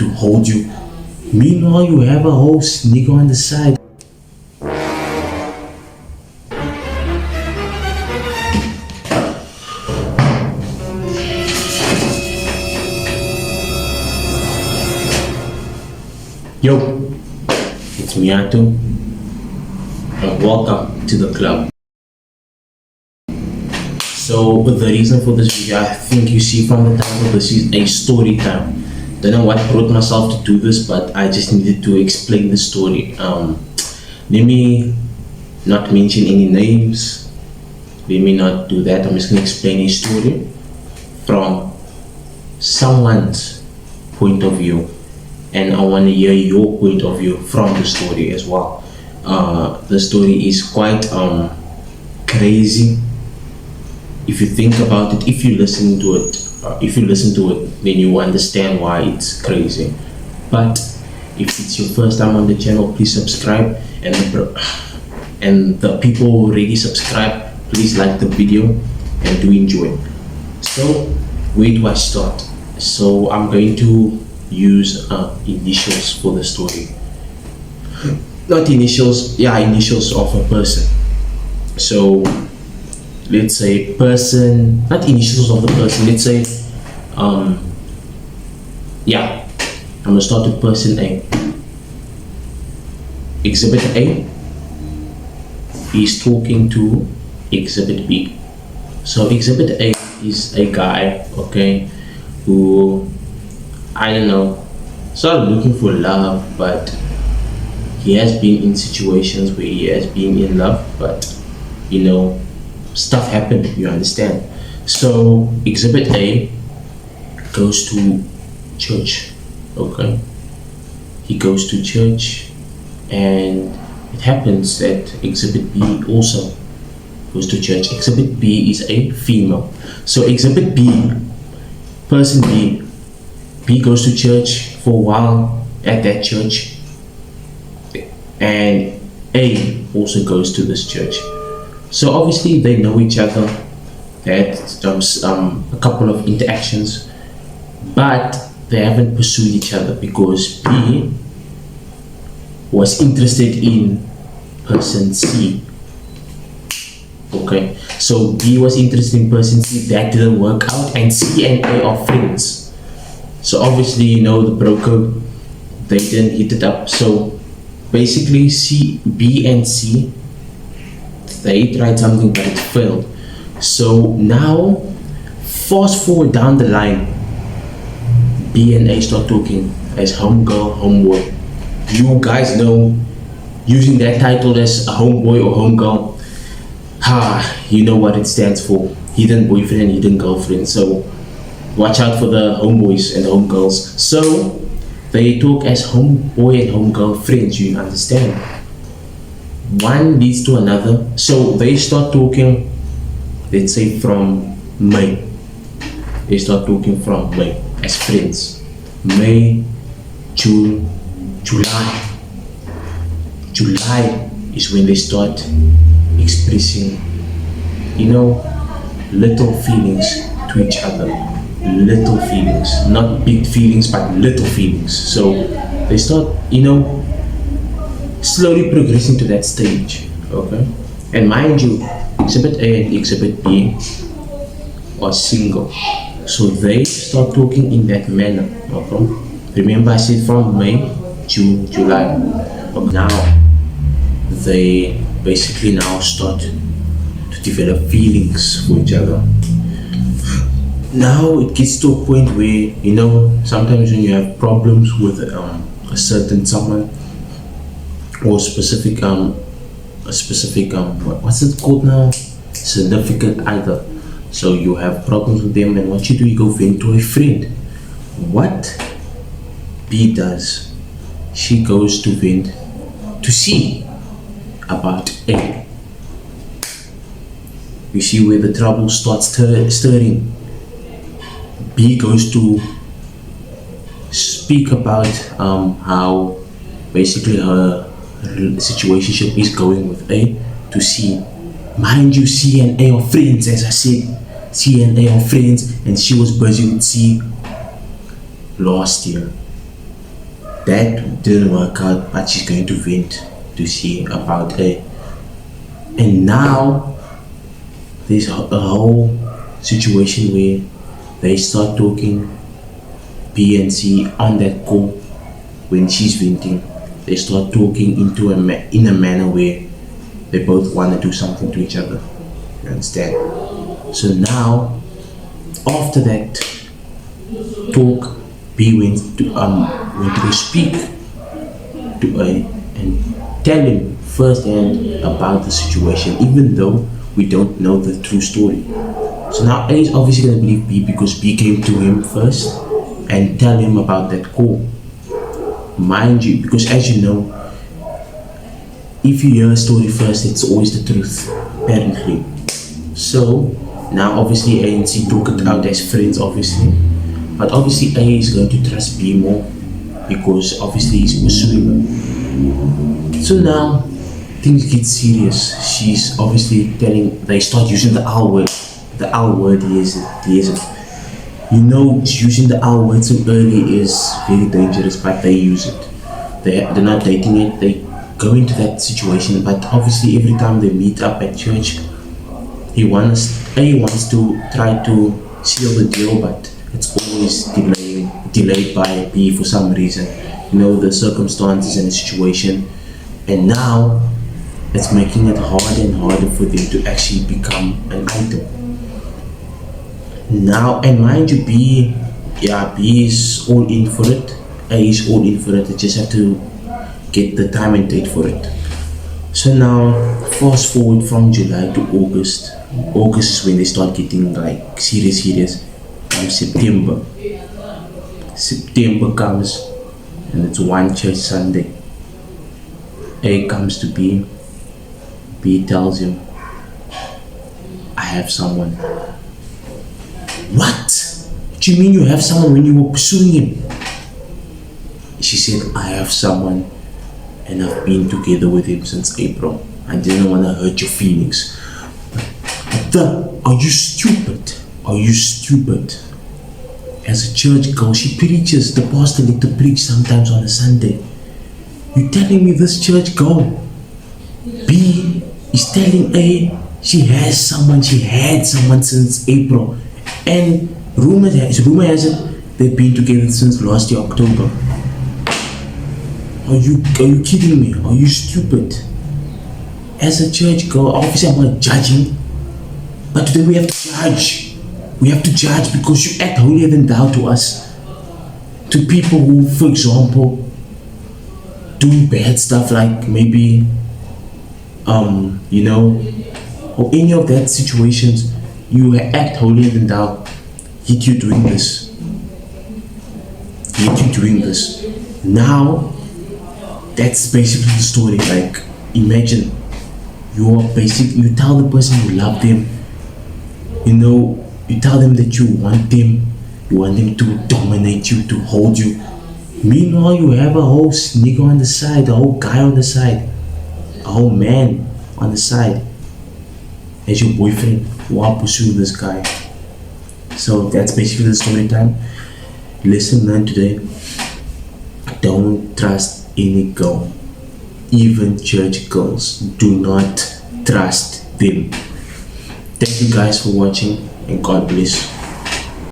to hold you. Meanwhile, you have a whole nigga on the side. Yo, it's Miato, and welcome to the club. So the reason for this video, I think you see from the title, this is a story time. Don't know what brought myself to do this, but I just needed to explain the story. Let me not mention any names. Let me not do that. I'm just gonna explain a story from someone's point of view, and I want to hear your point of view from the story as well. The story is quite crazy. If you think about it, if you listen to it, then you understand why it's crazy. But if it's your first time on the channel, please subscribe, and the people who already subscribed, please like the video and do enjoy. So where do I start? So I'm going to use initials for the story. Not initials, yeah, initials of a person. So let's say person, not initials of the person, let's say yeah, I'm gonna start with person A. Exhibit A is talking to Exhibit B. So Exhibit A is a guy, okay, who, I don't know, sort of looking for love, but he has been in situations where he has been in love, but you know, stuff happened, you understand. So Exhibit A goes to church, okay. He goes to church, and it happens that Exhibit B also goes to church. Exhibit B is a female. So Exhibit B, person B goes to church for a while at that church, and A also goes to this church. So obviously they know each other. They had a couple of interactions, but they haven't pursued each other because B was interested in person C. Okay, so B was interested in person C. That didn't work out, and C and A are friends. So obviously, you know, the broker, they didn't hit it up. So basically, B and C, they tried something but it failed. So now, fast forward down the line, B and A start talking as homegirl, homeboy. You guys know, using that title as a homeboy or homegirl, you know what it stands for. Hidden boyfriend, hidden girlfriend. So watch out for the homeboys and homegirls. So they talk as homeboy and homegirl friends, you understand? One leads to another. So they start talking, let's say from May. They start talking from May as friends. May, June, July. July is when they start expressing, you know, little feelings to each other. Little feelings, not big feelings, but little feelings. So they start, you know, slowly progressing to that stage, okay? And mind you, Exhibit A and Exhibit B are single, so they start talking in that manner, okay? Remember I said from May, June, July. But now they basically now start to develop feelings for each other. Now it gets to a point where, you know, sometimes when you have problems with a certain someone, or specific what's it called now, significant other. So you have problems with them, and what you do, you go vent to a friend. What B does, she goes to vent to C about A. You see where the trouble starts stirring. B goes to speak about how basically her situationship is going with A to C. Mind you, C and A are friends, as I said. C and A are friends, and she was busy with C last year. That didn't work out, but she's going to vent to see about it. And now there's a whole situation where they start talking, B and C on that call when she's venting. They start talking in a manner where they both want to do something to each other. You understand? So now, after that talk, B went to go speak to A and tell him firsthand about the situation, even though we don't know the true story. So now A is obviously gonna believe B because B came to him first and tell him about that call. Mind you, because as you know, if you hear a story first, it's always the truth, apparently. So now obviously A and C talk it out as friends, obviously. But obviously A is going to trust B more because obviously he's pursuing her. So now things get serious. She's obviously they start using the R word. The R word, yes, you know, using the R word so early is very dangerous, but they use it. They're not dating it, they go into that situation, but obviously every time they meet up at church, A wants to try to seal the deal, but it's always delayed by B for some reason. You know, the circumstances and the situation, and now it's making it harder and harder for them to actually become an item. Now, and mind you, B is all in for it. A is all in for it. They just have to get the time and date for it. So now, fast forward from July to August. August is when they start getting like serious. September. September comes, and it's one church Sunday. A comes to B. B tells him, "I have someone." What? Do you mean you have someone when you were pursuing him? She said, "I have someone and I've been together with him since April. I didn't want to hurt your feelings." Are you stupid? Are you stupid? As a church girl, she preaches. The pastor like to preach sometimes on a Sunday. You telling me this church girl, B, is telling A she has someone, she had someone since April. And rumor has it they've been together since last year, October. Are you kidding me? Are you stupid? As a church girl, obviously I'm not judging, but today we have to judge. We have to judge because you act holier than thou to us. To people who, for example, doing bad stuff like maybe, or any of that situations, you act holier than thou. Yet you're doing this. Now, that's basically the story. Like, imagine you tell the person you love them, you tell them that you want them to dominate you, to hold you. Meanwhile, you have a whole nigga on the side, a whole guy on the side, a whole man on the side as your boyfriend while pursuing this guy. So that's basically the story time. Lesson learned today: don't trust any girl, even church girls. Do not trust them. Thank you guys for watching, and God bless.